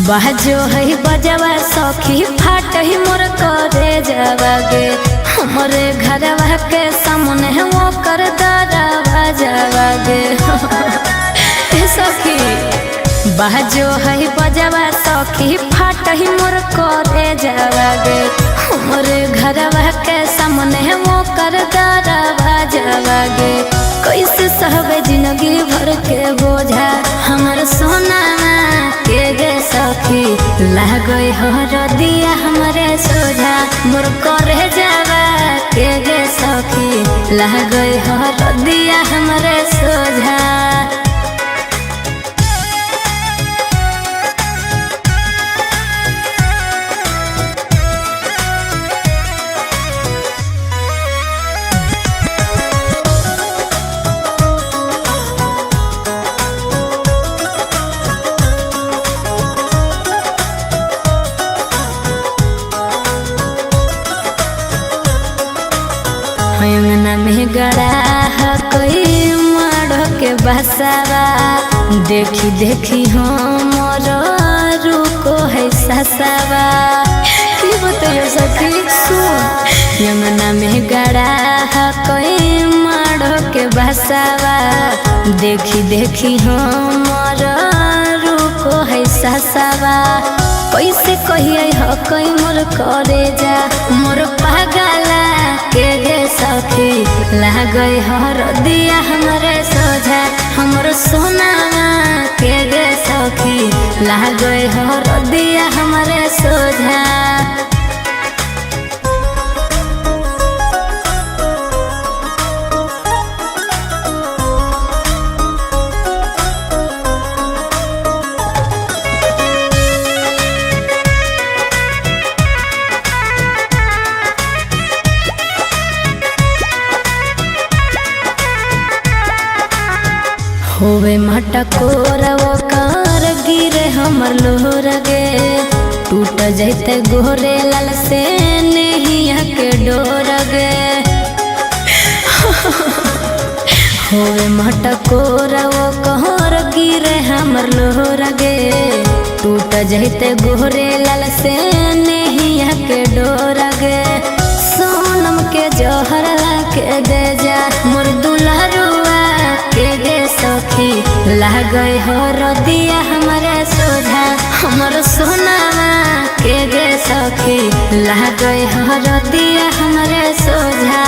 बाजो है बजवा सखी फाट ही मोर करे जावागे हमरे घरवा के सामने वो कर दरवा जावागे सखी बाजो है बजवा सखी फाट ही मोर करे जावागे हमरे घरवा के सामने वो कर दरवा जावागे कैसे सहबे जिंदगी भर के बोझा हमर सोना के गे सखी लागई हर दिया हमरे सोझा मोर करे जावा के गे सखी लागई हर दिया हमरे सोझा। अंगना में गड़ा कोई मारो के बसावा देखी देखी हमर रुको है ससावा की बताइयो सखी सुन अंगना में गड़ा कोई मारो के बसावा देखी देखी हमर रुको है ससावा कैसे कहिए हो कोई मोर करे जा मोर पागला के गे सखी लागई हर दिया हमरे सोझा हमर सोना के गे सखी लागई हर दिया हमरे सोझा। होवे मटकोर वो कार गिरे हमर लोहर गे टूट जैते गोरे लाल से नहिया के डोर गे होवे मटकोर वो कार गिरे हमर लोहर गे टूट जैते गोरे लाल से नहिया के डोर गे सोनम के जोहर के दे जा मोर दुल्हरुआ के गे सखी लागई हर दिया हमरे सोझा हमर सोना के गे सखी लागई हर दिया हमरे सोझा।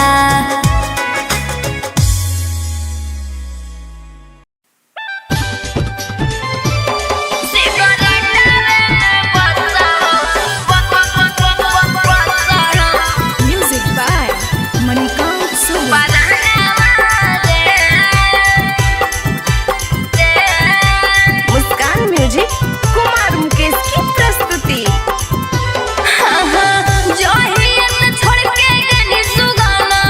जो ही छोड़ के गनी सुगाना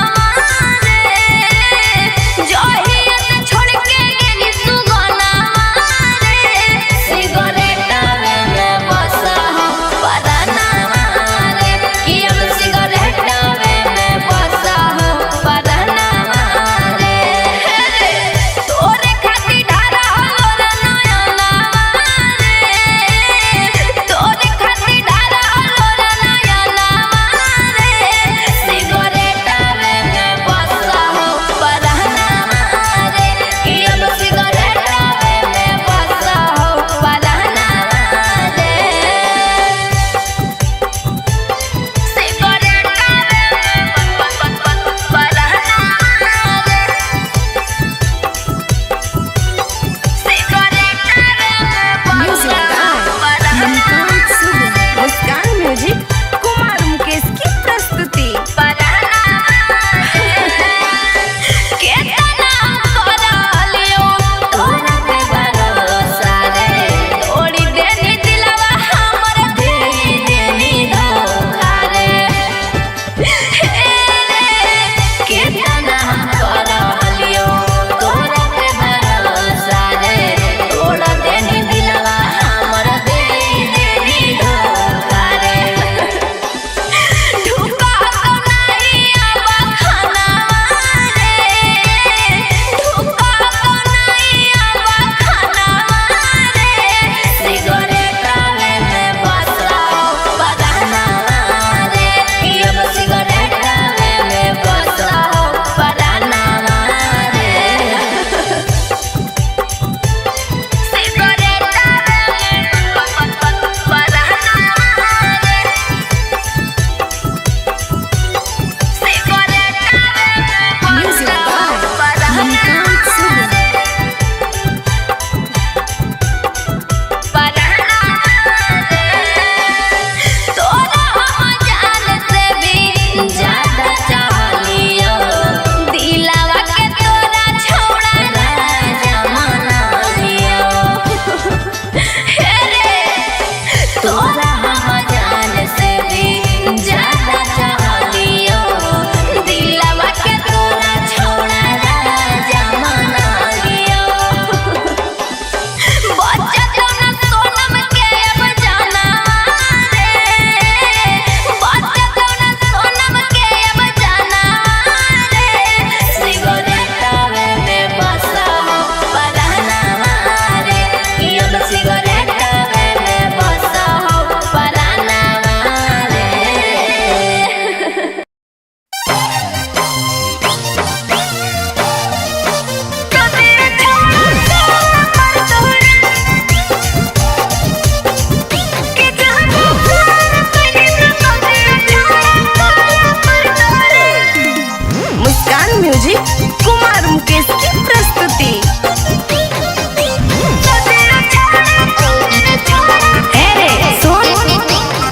मुकेश की प्रस्तुति।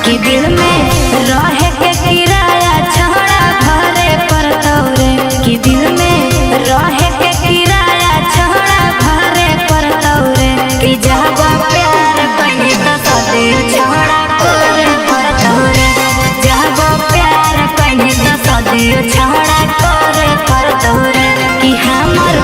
कि दिल में रहे के किराया छड़ा घरे पर तौरे, कि दिल में रहे के किराया छड़ा घरे पर तौरे, कि जब प्यार कहीं तो सदी छड़ा करे पर तौरे, जब प्यार कहीं तो सदी छड़ा करे पर तौरे, कि हमर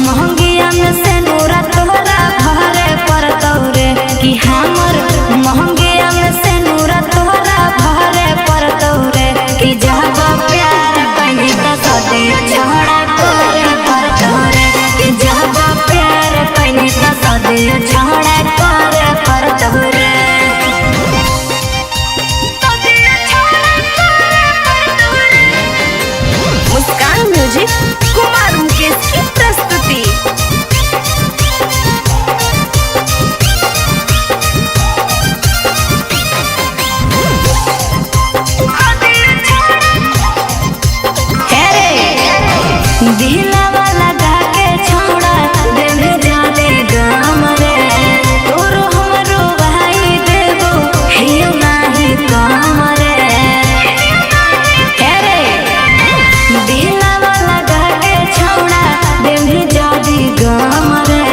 महंगिया में से नूरा तोरा घरे पर तौरे, कि हमर महंगिया में से नूरा तोरा घरे पर तौरे, कि जब प्यार कहीं तो सदी छड़ा करे पर तौरे, कि जब प्यार कहीं तो सदी छड़ा करे पर तौरे। मुस्कान म्यूजिक कुमार मुकेश की प्रस्तुति। दिलवा लगा के छोड़ा दिल जाने गम रे, तोरो हमरो भाई देबो हियो नाही कम रे। दिलवा लगा के छोड़ा दिल जाने गम रे,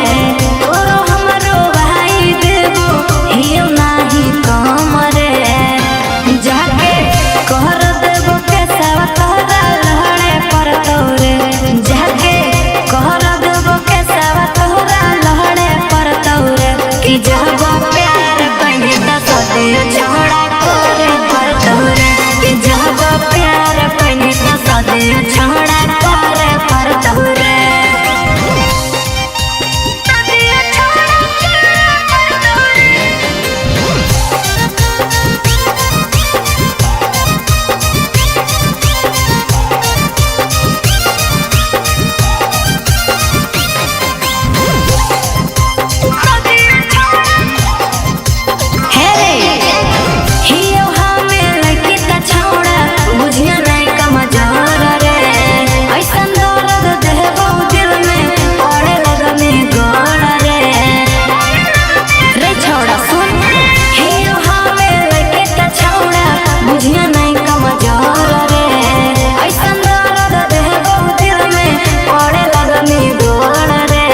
तोरो हमरो भाई देबो हियो नाही कम रे। जाके कर देबो के सब तोरा लहड़े पर तौरे, जाके कर देबो के सब तोरा लहड़े पर तौरे, कि जब प्यार कहीं तो सदी छड़ा करे पर तौरे, कि जब प्यार कहीं तो सदी छड़ा करे पर तौरे। हियो हमें लड़की त छौड़ा बुझिया नहीं कमजोर रे, ऐसन दर्द देबो दिल में पड़े लगने गोड़ रे। रे छौड़ा सुन, हियो हमें लड़की त छौड़ा बुझिया नहीं कमजोर रे, ऐसन दर्द देबो दिल में पड़े लगने गोड़ रे,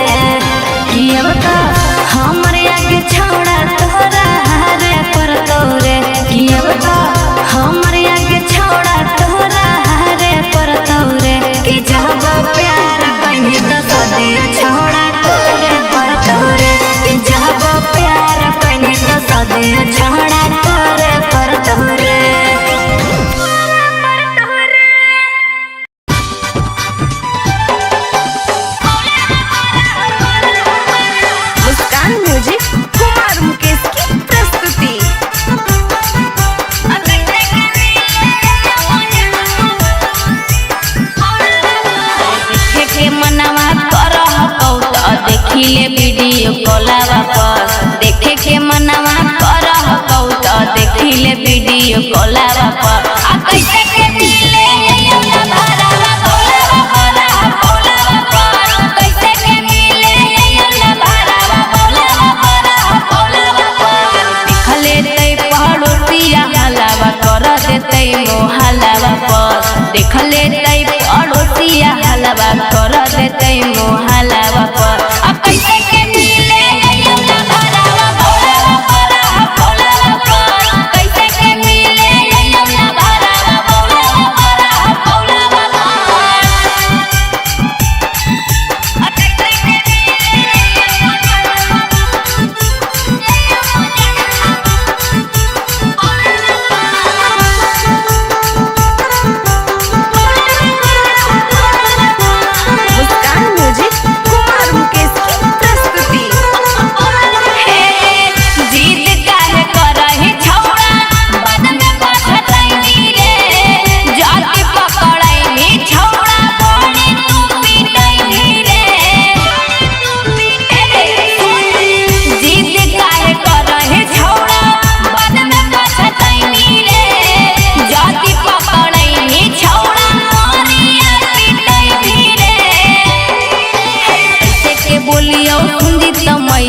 कि अब तो हमरे आगे छौड़ा तोरा हारे पर तौरे, कि अब तो हमरे आगे छौड़ा तोरा हारे पर तौरे, कि जब प्यार कहीं तो सदी छौड़ा करे पर तौरे, कि जब प्यार कहीं तो सदी छौड़ा करे पर तौरे। मुस्कान म्यूजिक कुमार मुकेश की प्रस्तुति। देखे के मनवा करह कौत देखिले वीडियो कॉलवा पर, देखे के मनवा करह कौत देखिले वीडियो कॉलवा पर, आ कैसे के मिले यौना भरावा बोलवा पर, कैसे के मिले यौना भरावा बोलवा पर, देखले तै पड़ोसिया हलावा कर देतै मोहलावा पर, देखले तै पड़ोसिया हलावा कर देतै मोहलावा पर, आ कैसे के मिले यौना भरावा बोलवा पर, कैसे के मिले यौना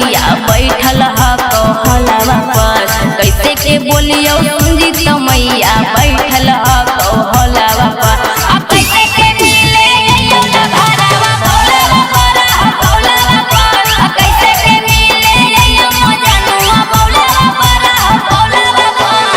मैया बैठल ह कहलवा पर, कैसे के बोलियो सुंजित मैया बैठल ह कहलवा पर। आ कैसे के मिले अइयो न घरवा भोलवा पर, भोलवा पर। आ कैसे के मिले अइयो मजनुआ भोलवा पर, भोलवा पर।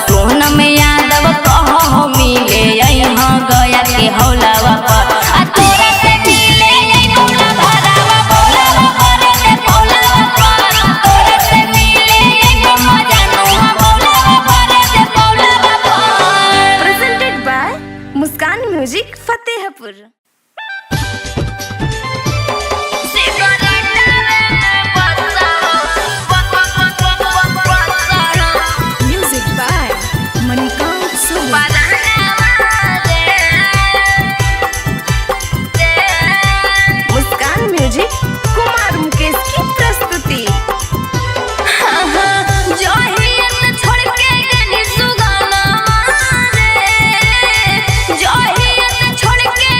सोनम यादव कहो मिले यहाँ गया के हौलावा पर। आ तोरा से मिले अइयो न घरवा भोलवा पर रे भोलवा पर। तोरा से मिले अइयो मजनुआ भोलवा पर रे भोलवा पर। Presented by Muskan music Fatehpur. Music by Manikant Suman. Muskan music Kumar Mukesh की प्रस्तुति। छोड़ के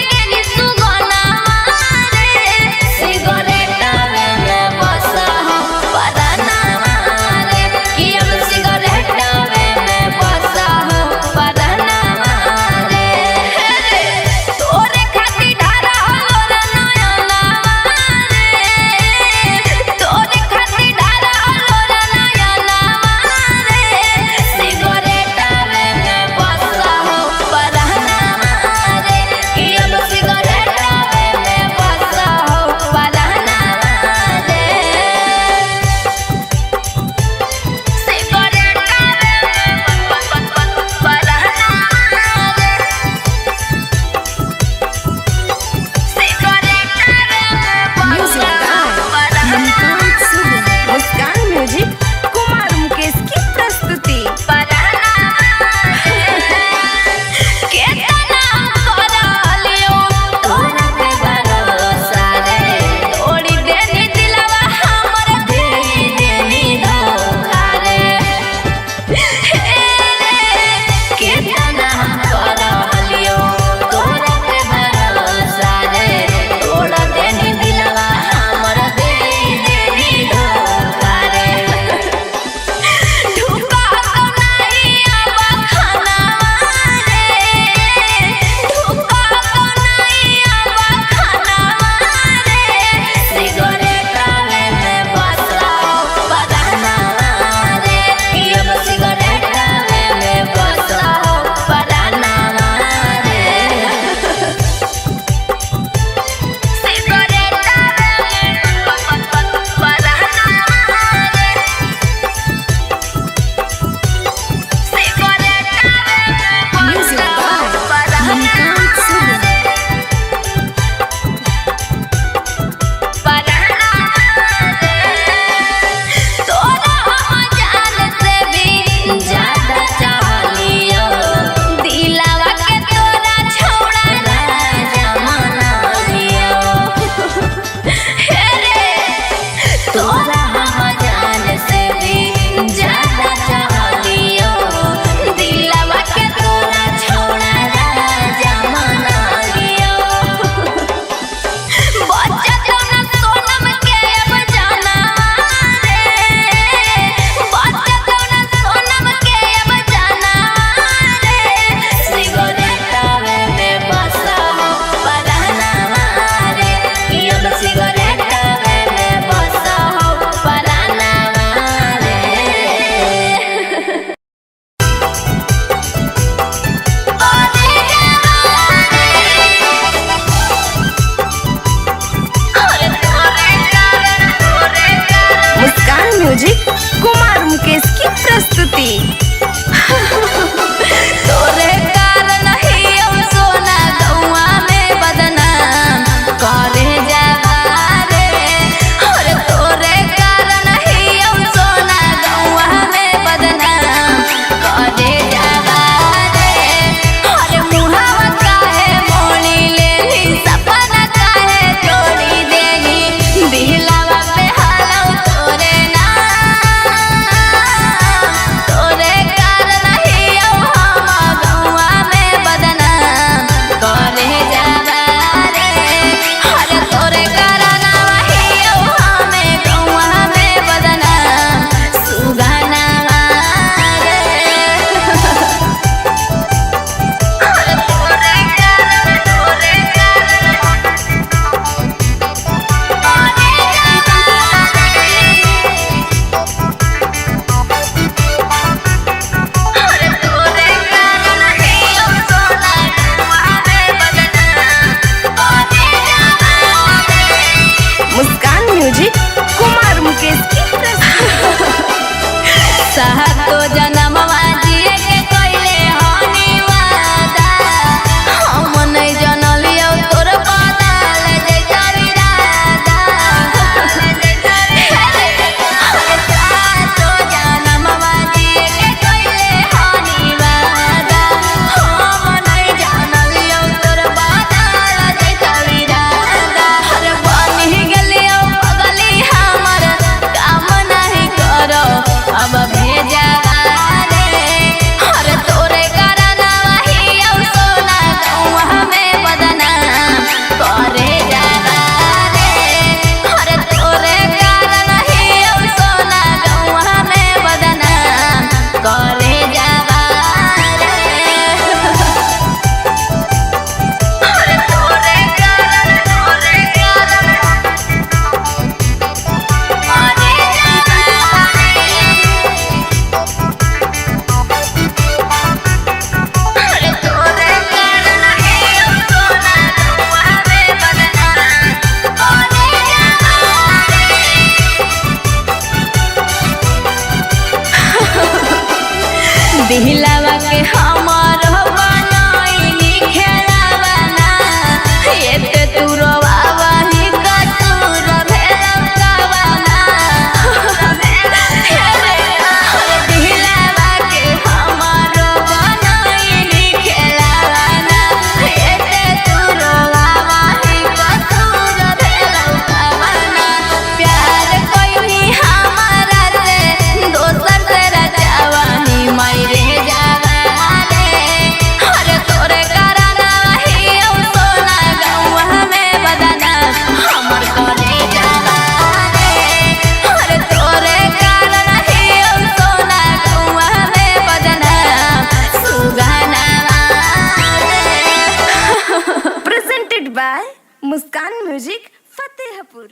by Muskan music Fatehpur.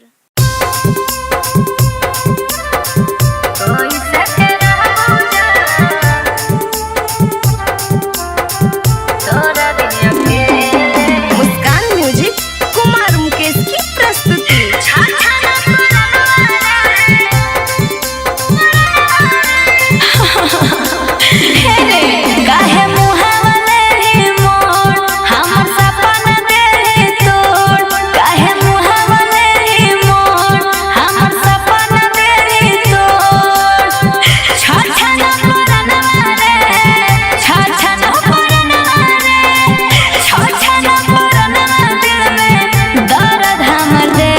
Muskan music Kumar Mukesh की प्रस्तुति। काहे मुहावले रे मोर हमर सपना दे रे तोड़। काहे मुहावले रे मोर हमर सपना दे रे तोड़। छछना पुरनवा रे छछना पुरनवा रे छछना पुरनवा दिल में दर्द हमर दे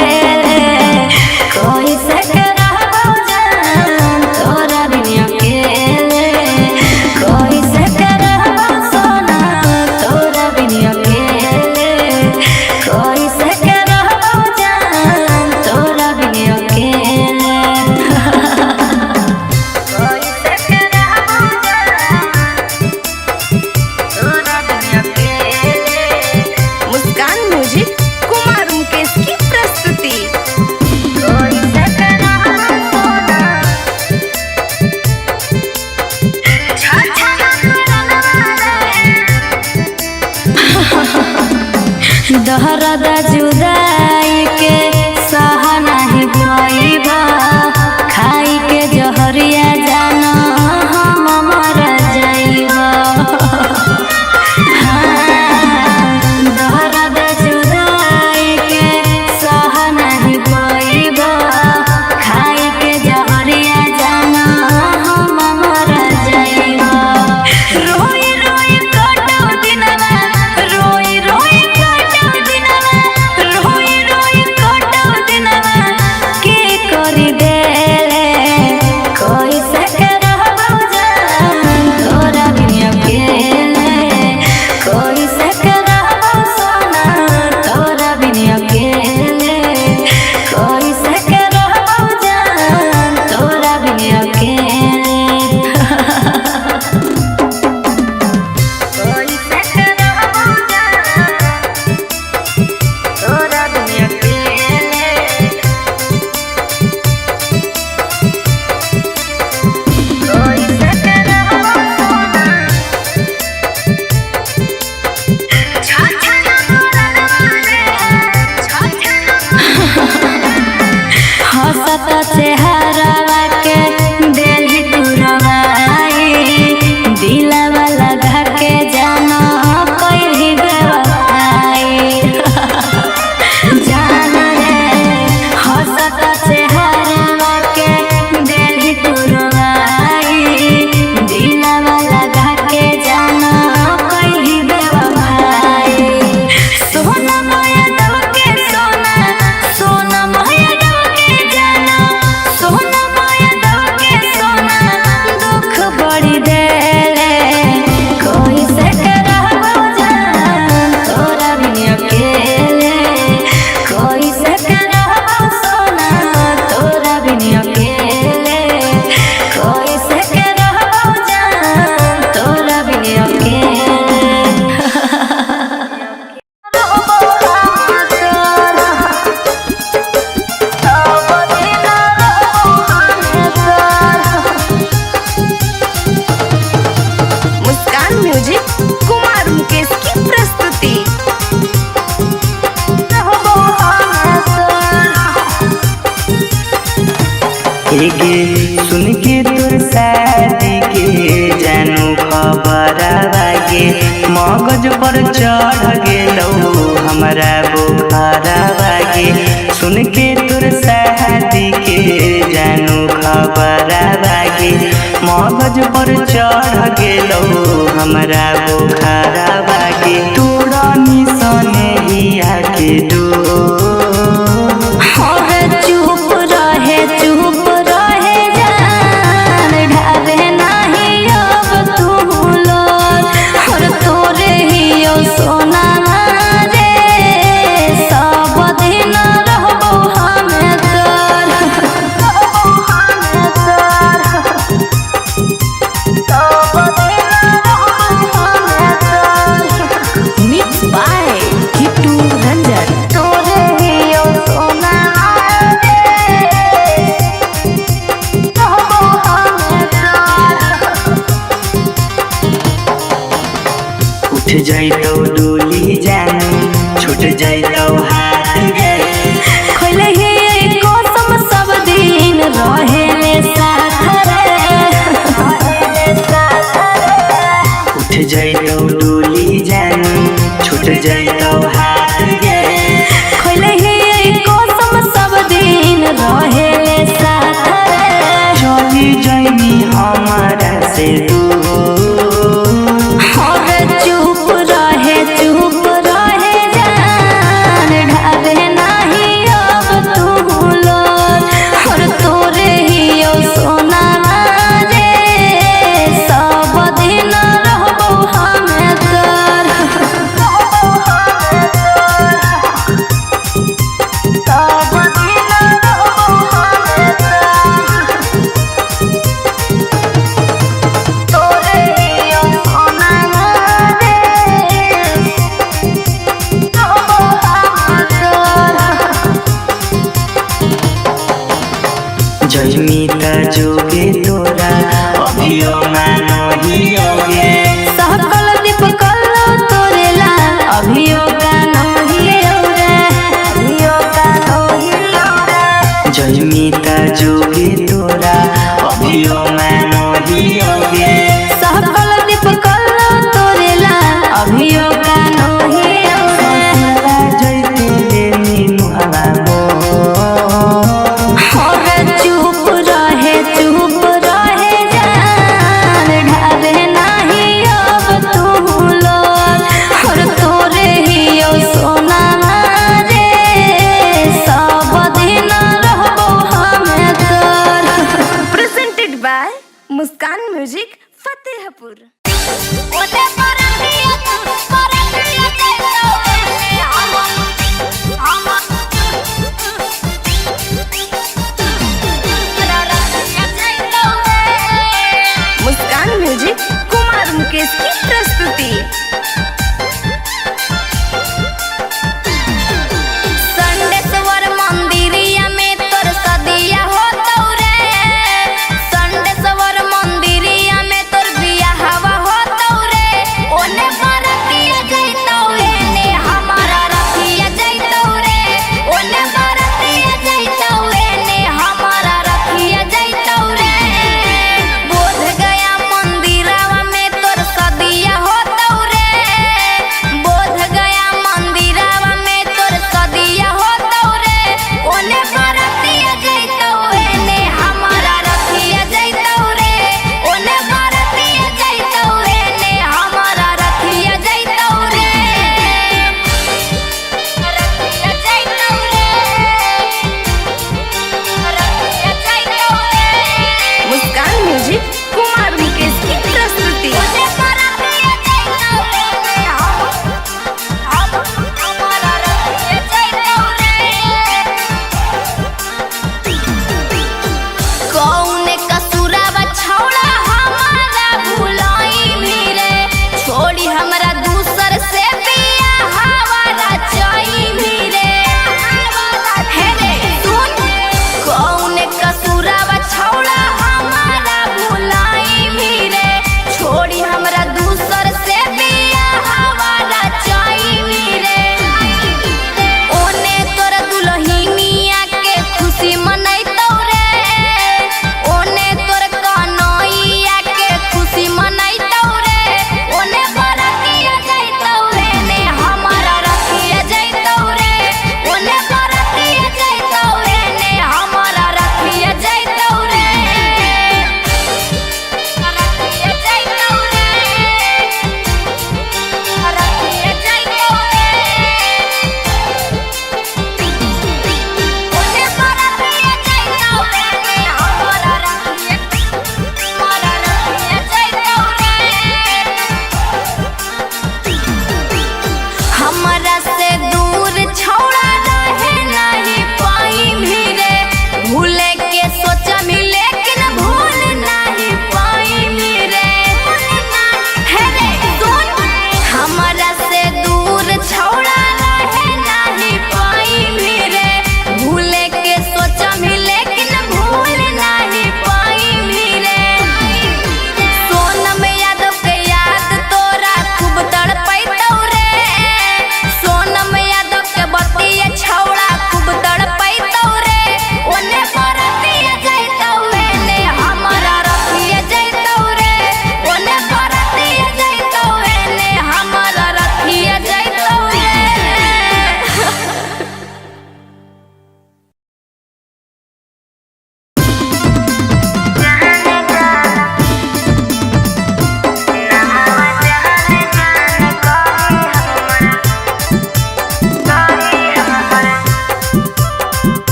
रे। कोई से रहबो जान तोरा बिन अकेले। कोई से रहबो सोना तोरा बिन अकेले। कोई से रहबो जान तोरा बिन अकेले। कोई से रहबो जान तोरा बिन अकेले। मुस्कान म्यूजिक कुमार मुकेश की प्रस्तुति। कोई से रहबो सोना छछना पुरनवा रे। दहरद जुदाई के सह नाही पाइबा। खाई के जहरिया जान हम मर जाइबा। दहरद जुदाई के सह नाही पाइबा। खाई के जहरिया जान हम मर जाइबा। रोई रोई कटौ दिनवा रोई रोई कटौ दिनवा रोई रोई कटौ दिनवा के करी देले। कोई से रहबो जान तोरा बिन अकेले। कोई से रहबो सोना तोरा बिन अकेले। कोई से रहबो जान तोरा बिन अकेले। कोई से रहबो जान तोरा बिन अकेले। कोई से रहबो सोना छछना पुरनवा रे छछना। हंसत चेहरावा के देली तुरवाई। दिलवा लगा के जानो कइली बेवफाई। जान रे हंसत चेहरावा के देली तुरवाई। दिलवा लगा के जानो कइली बेवफाई। सोना माया दव के सोना सोना माया दव के जाना। सोना माया दव के सोना दुख बड़ी देले। कोई से रहबो जान तोरा बिन अकेले। कोई से रहबो सोना तोरा बिन अकेले। कोई से रहबो जान तोरा बिन अकेले। मुस्कान म्यूजिक कुमार मुकेश की प्रस्तुति। एगे सुन के तोर शादी के जानू खबर आगे मगज पर चढ़ गेलौ हमरा बुखार आगे। सुन के तोर शादी के जानू खबर आगे मगज पर चढ़ गेलौ हमरा बुखार आगे। तोरा निशाने हिया के डोर। चुप रहे जान ढाबे नाही अब तू लोर। और तोरे ही सोना रे सब दिन रहबो हमें तोर। सब दिन रहबो हमें जैतौ डोली जानू छूट जैतौ हाथ गे खोले ही कसम सब दिन रहे साथ उठ जैतौ डोली जानू छूट जैतौ हाथ गे खोले ही कसम सब दिन रहे साथ चली जैनी हमारा से चुप रहे जान ढाबे नहीं अब तू लोग और तोरे ही सोना रे सब दिन रहबो हमें तर सब दिन रहबो हमें तर तोरे ही सोना जयमिता जोगे तोरा अभियो मानो हियोगे सहकल दीप कल्लो तोरेला अभियो गानो हियो रे अभियो गानो हियो रे जयमिता जोगे तोरा अभियो मानो हियोगे सहकल दीप कल्लो तोरेला अभियो गानो हियो रे जैते लेनी मुहावा मो और चुप रहे जान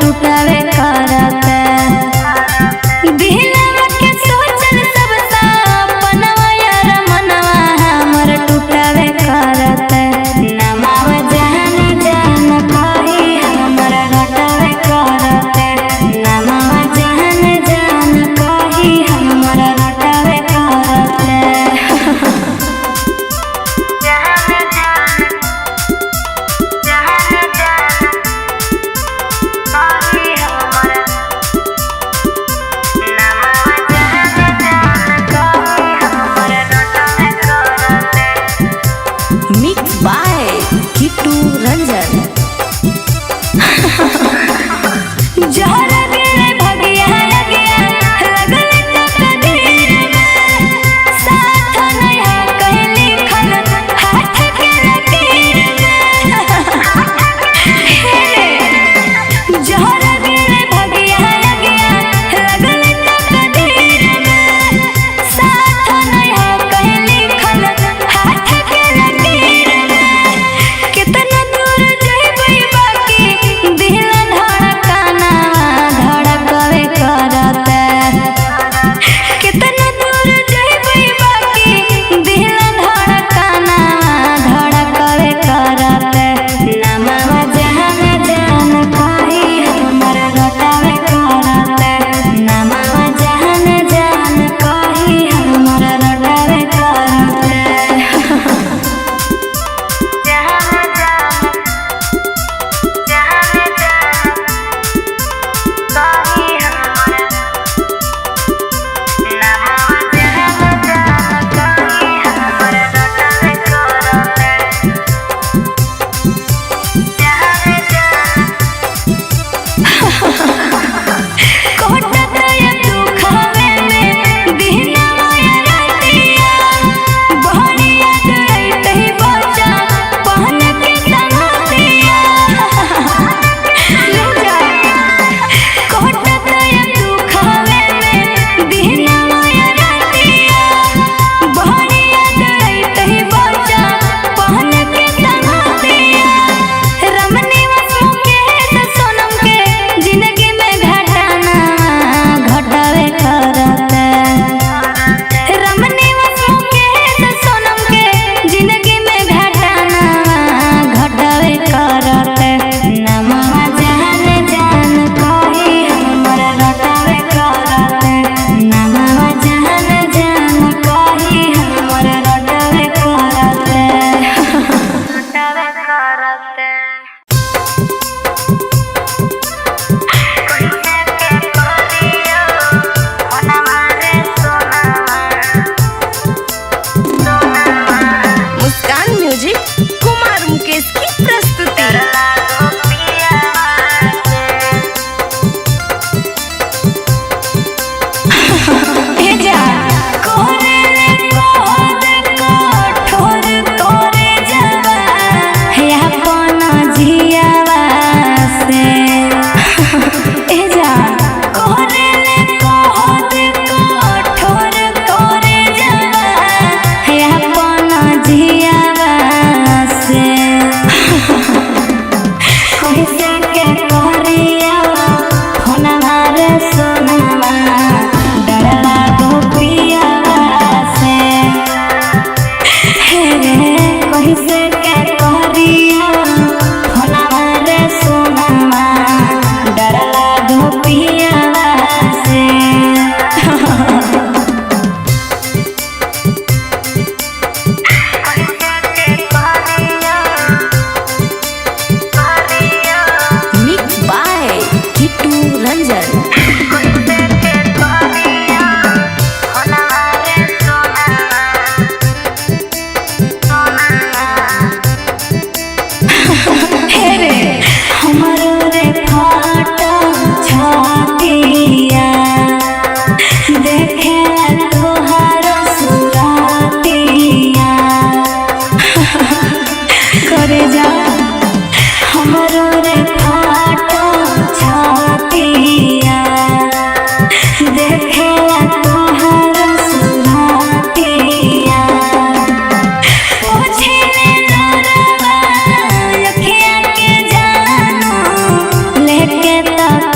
टूटावे करते दिलवा के सोचल सब सपनवा यार मनवा हमर टूटावे करते नमाव जान जान कही हमर रटावे करते नमाव जान जान कही हमर रटावे करते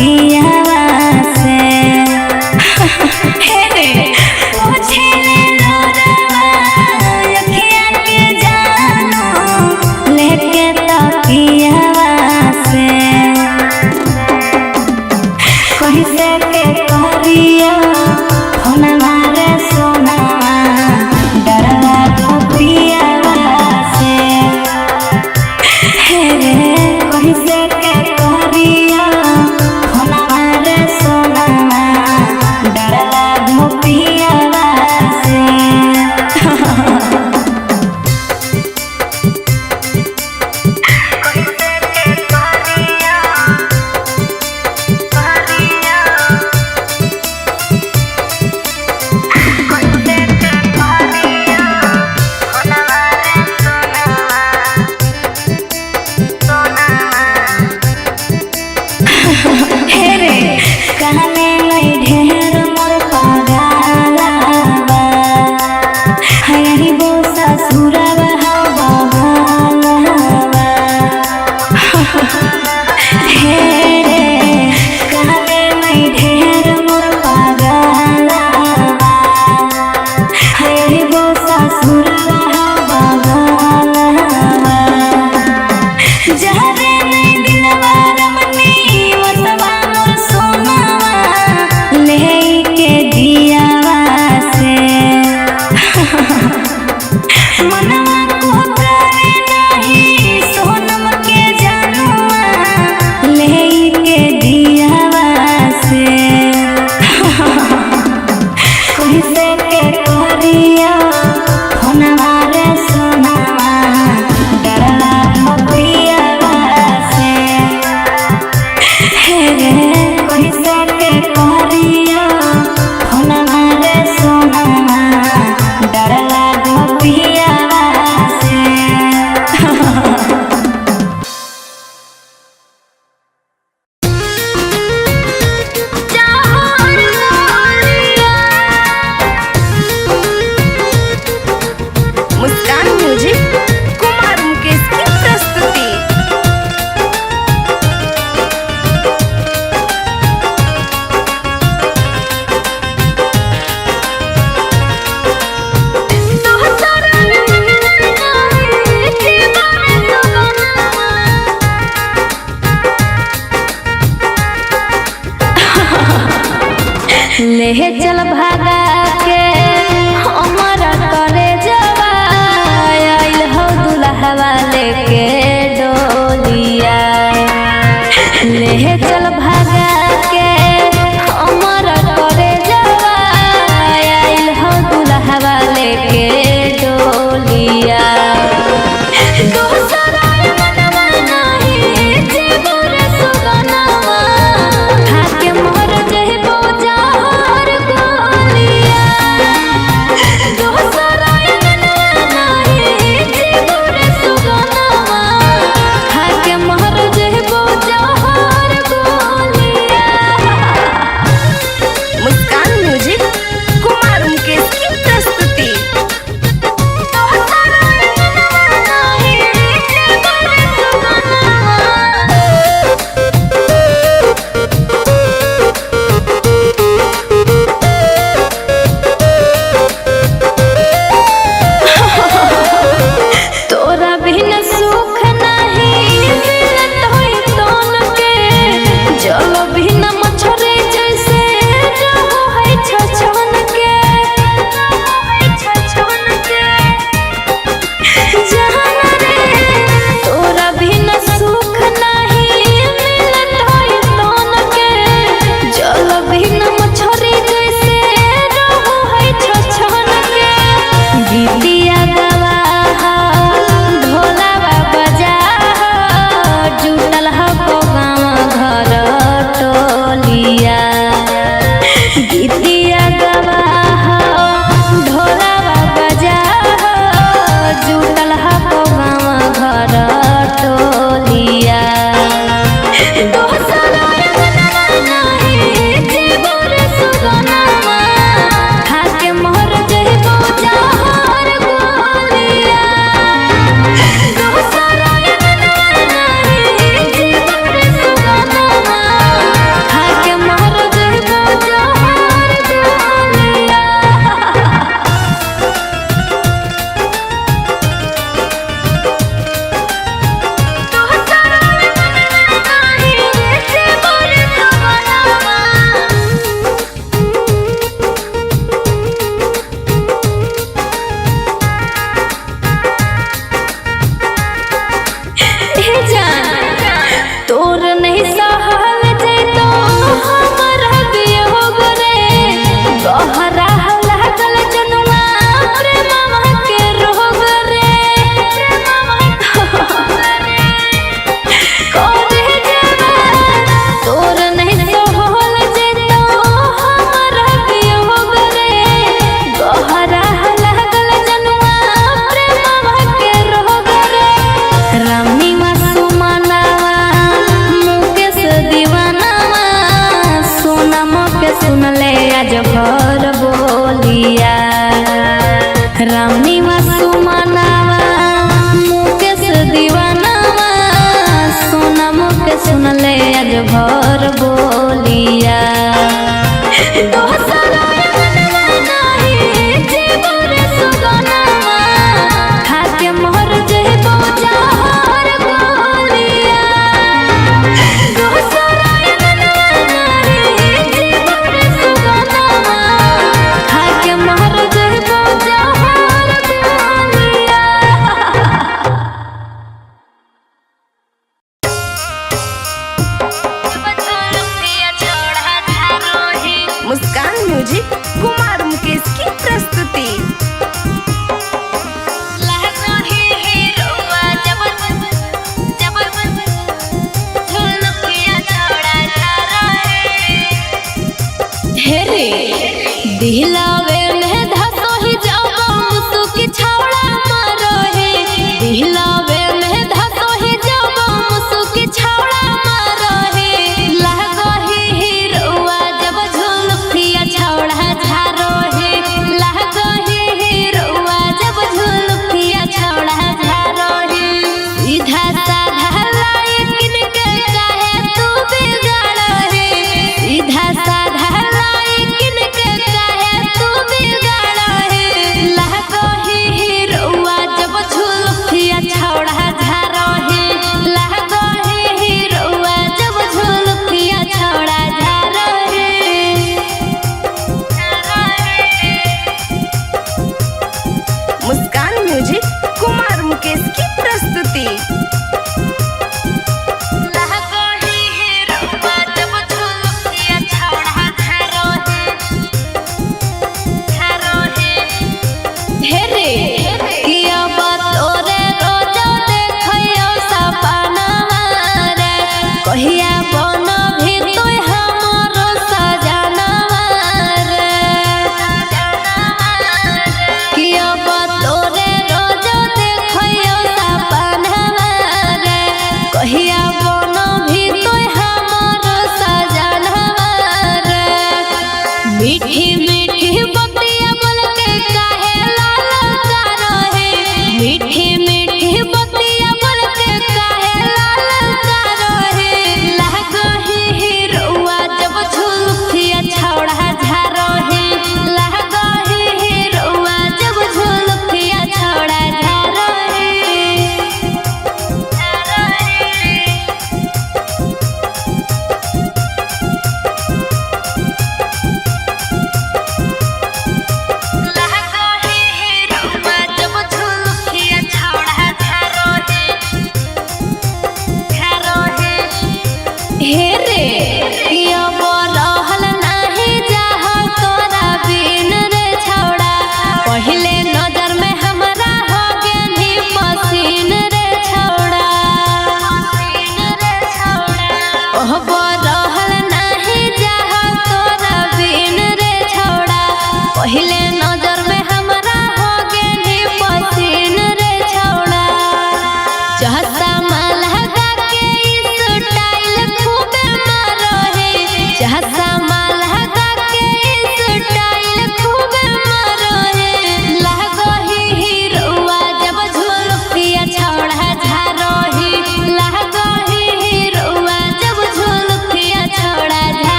तकियावा से हे रे पोछले लोरवा अखिया के जानो लेके तकियावा से कहीं से के करिया फोनवा रे सोनावा डरवा गोपियावा से हे रे कहीं से के करिया फोनवा रे सोनावा डरवा गोपियावा से हे रे कहने नहीं ढेर मोर पागलवा हयही वो ससुरवा हो बगलवा हे रे कहने नहीं ढेर मोर पागलवा हयही वो ससुरवा हो बगलवा जहरे नहीं दिलवा रमनी वसवा मोर सोनावा लेके दियावा से मनवा को करे नहीं सोनम के जानुआ लेके दियावा से कोई से के करिया फोनवा रे सोनावा डरवा गोपियावा से हे रे कोई से के करिया फोनवा रे सोनावा डरवा गोपियावा से मुस्कान म्यूजिक कुमार मुकेश की प्रस्तुति। ले चल भागा के हमारा करे जवा आइल हो दुल्हवा लेके डोलिया ले चल भागा के हमारा करे जवा आइल हो दुल्हवा लेके डोलिया दोसरा मनवा नहीं जीवन सुगनवा खाके मोर जइबो जहर गोलिया दोसरा मनवा नहीं जीवन सुगनवा खाके मोर जइबो जहर गोलिया आज भर बोलिया रामनी सुमनावा मुकेश दीवानावा सोना मुके सुनले आज भर बोलिया खाके मोहर जइबो जहर बोलिया खाके मोहर जइबो जहर बोलिया। मुस्कान म्यूजिक कुमार मुकेश की प्रस्तुति। दिहलावे में धसो ही जाबो मुसुकी छावड़ा मारो हे दिहलावे में धसो ही जाबो मुसुकी छावड़ा मारो हे लागो ही हीरोआ जब झुलफिया छावड़ा झारो हे लागो ही हीरोआ जब झुलफिया छावड़ा झारो हे सीधा साधा लायकिन के काहे तू बिगाड़ हे सीधा साधा मुस्कान म्यूजिक कुमार मुकेश की प्रस्तुति। कहिया बन भी तो हमरो सजनवा किया तोरे रोज देखियो सपनवा कहिया बन भी तो हमरो सजनवा मीठी मीठी बतिया बोल के काहे लाल करो हे मीठी मीठी बतिया बोल के काहे लाल करो हे लागो ही हीरोआ जब झुलफिया छावड़ा झारो हे लागो ही हीरोआ जब झुलफिया छावड़ा झारो हे हे रे किया रहल नाही जाह तोरा बिन रे छौड़ा पहिले नजर में हमरा हो गेनी पसीन रे छौड़ा ओह रहल नाही जाह तोरा बिन रे छौड़ा पहिले नजर में हमरा हो गेनी पसीन रे छौड़ा चहसा माला के स्टाइल खूबे मारो हे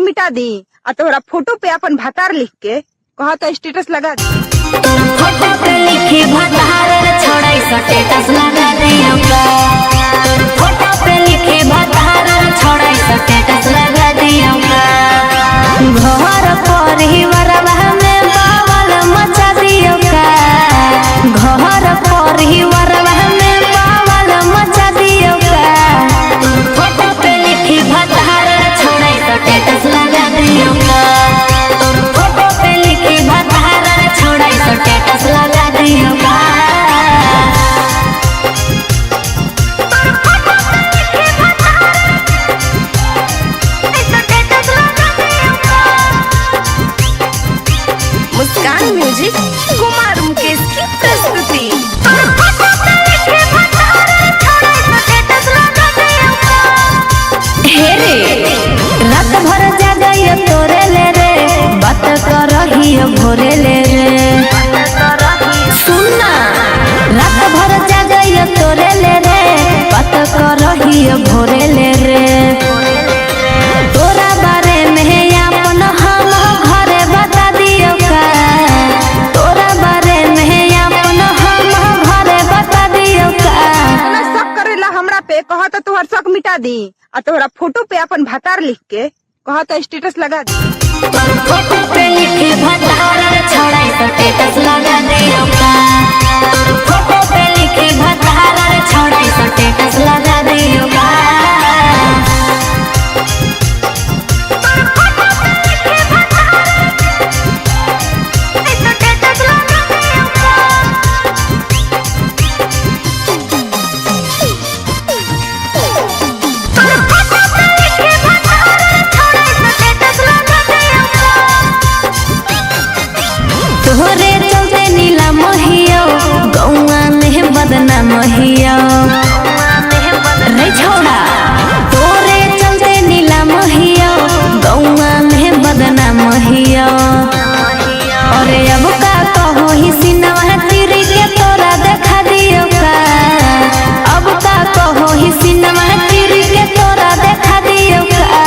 मिटा दी आ तोहरा फोटो पे अपन भतार लिख के कहा तो स्टेटस लगा दी। फोटो पे लिखी भतार छोड़ाई स्टेटस लगा दियो का। फोटो पे लिखी भतार छोड़ाई स्टेटस लगा दियो का। घर परिवारवा में बावल मचा दियो का। घर परिवारवा में बावल मचा दियो का। फोटो पे लिखी भतार छोड़ाई स्टेटस लगा दियो का। फोटो पे लिखी भतार छोड़ाई स्टेटस लगा दियो का। मुस्कान म्यूजिक कुमार मुकेश की प्रस्तुति। हे रे रात भर जागइयो तोरे ले रे बात करहियो भोरे ले रे। सुन ना रात भर जागइयो तोरे ले रे बात करहियो भोरे ले रे। तोरा बारे में अपन हम घरे बता दियो का। तोरा बारे में अपन हम घरे बता दियो का। ना शक करेला हमरा पे कहा तो तोहर शक मिटा दी आ तोहरा फोटो पे अपन भतार लिख के कहा तो स्टेटस लगा दी। फोटो पे लिखी भतार छोड़ाई स्टेटस लगा दियो का। फोटो पे लिखी भतार छोड़ाई स्टेटस लगा दियो का। तोहरे चलते नीला महियो गौआ में बदना महियो रे छोड़ा। तोरे चलते नीला महियो गौआ में बदना महियो। अरे अब का कहो ही सिनवा चिरी के तोरा देखा दियो का। अब का कहो ही सिनवा चिरी के तोरा देखा दियो का।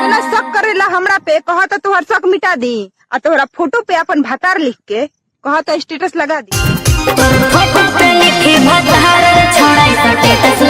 ना शक करेला हमरा पे कहा तो तोहर शक मिटा दी आ तोहरा फोटो पे अपन भतार लिख के कहा तो स्टेटस लगा दी। फोटो पे लिखी भतार छोड़ाई स्टेटस